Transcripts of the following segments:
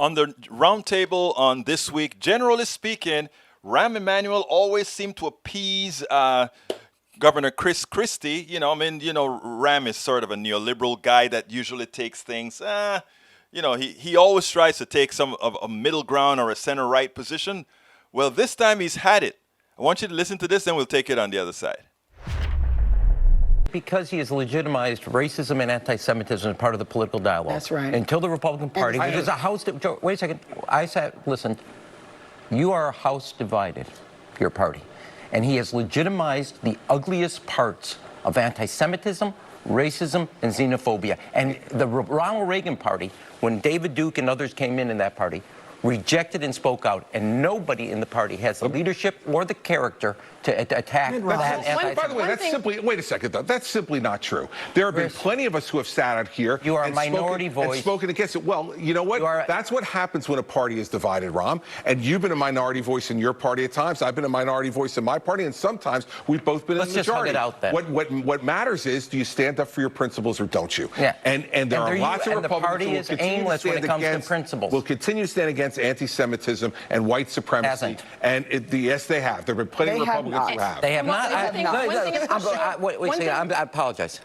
On the roundtable on this week, generally speaking, Rahm Emanuel always seemed to appease Governor Chris Christie. Rahm is sort of a neoliberal guy that usually takes things. He always tries to take some of a middle ground or a center right position. Well, this time he's had it. I want you to listen to this, and we'll take it on the other side. Because he has legitimized racism and anti-Semitism as part of the political dialogue. That's right. Until the Republican Party, which is a house... Wait a second. I said, listen, you are a house divided, your party. And he has legitimized the ugliest parts of anti-Semitism, racism, and xenophobia. And the Ronald Reagan Party, when David Duke and others came in that party, rejected and spoke out, and nobody in the party has the leadership or the character to attack that anti-Semitism. By the way, that's simply, wait a second, though, that's simply not true. There have been plenty of us who have sat out here and spoken against it. Well, you know what? That's what happens when a party is divided, Rahm. And you've been a minority voice in your party at times. I've been a minority voice in my party, and sometimes we've both been in the majority. Let's just hug it out then. What matters is, do you stand up for your principles or don't you? Yeah. And there are lots of Republicans who will continue to stand against principles. Will continue to stand against anti-Semitism and white supremacy. And yes, they have. There have been plenty of Republicans who have. They have not. I apologize.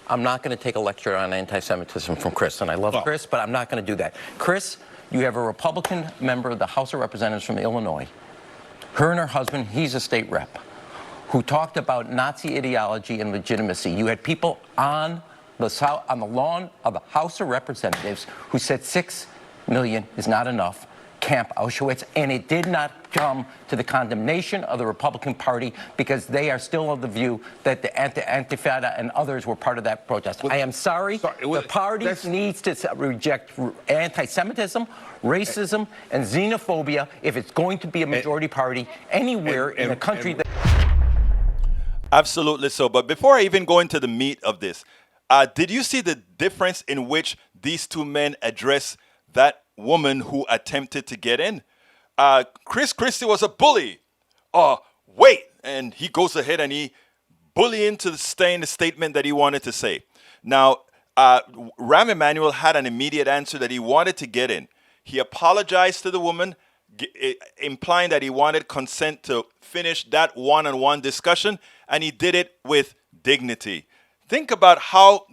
I'm not going to take a lecture on anti-Semitism from Chris, and I love Chris, but I'm not going to do that. Chris, you have a Republican member of the House of Representatives from Illinois. Her and her husband, he's a state rep, who talked about Nazi ideology and legitimacy. You had people on the lawn of the House of Representatives who said 6 million is not enough. Camp Auschwitz, and it did not come to the condemnation of the Republican Party because they are still of the view that the Antifada and others were part of that protest. I am sorry. The party needs to reject anti-Semitism, racism, and xenophobia if it's going to be a majority party anywhere in the country. Absolutely so. But before I even go into the meat of this, did you see the difference in which these two men address that woman who attempted to get in? Chris Christie was a bully. Wait. And he goes ahead and he bullied into saying the statement that he wanted to say. Now, Rahm Emanuel had an immediate answer that he wanted to get in. He apologized to the woman, implying that he wanted consent to finish that one-on-one discussion, and he did it with dignity. Think about how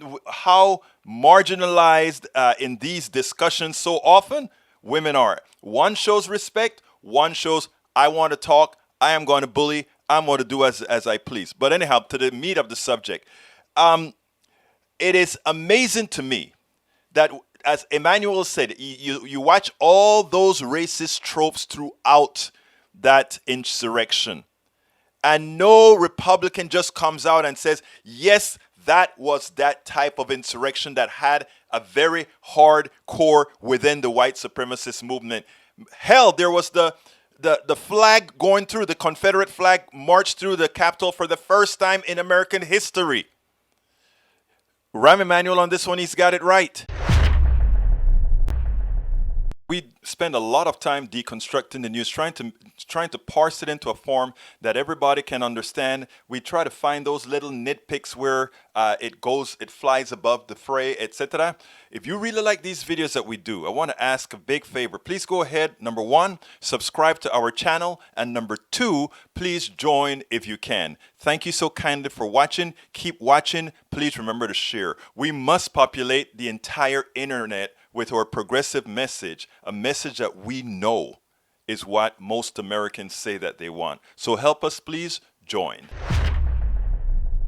marginalized in these discussions so often women are. One shows respect, one shows I want to talk, I am going to bully, I'm going to do as I please. But anyhow, to the meat of the subject, it is amazing to me that, as Emmanuel said, you watch all those racist tropes throughout that insurrection, and no Republican just comes out and says, yes, that was that type of insurrection that had a very hard core within the white supremacist movement. Hell, there was the flag going through, the Confederate flag marched through the Capitol for the first time in American history. Rahm Emanuel on this one, he's got it right. We spend a lot of time deconstructing the news, trying to parse it into a form that everybody can understand. We try to find those little nitpicks where it flies above the fray, etc. If you really like these videos that we do, I want to ask a big favor. Please go ahead, number 1, subscribe to our channel, and number 2, please join if you can. Thank you so kindly for watching. Keep watching. Please remember to share. We must populate the entire internet with our progressive message, a message that we know is what most Americans say that they want. So help us, please join.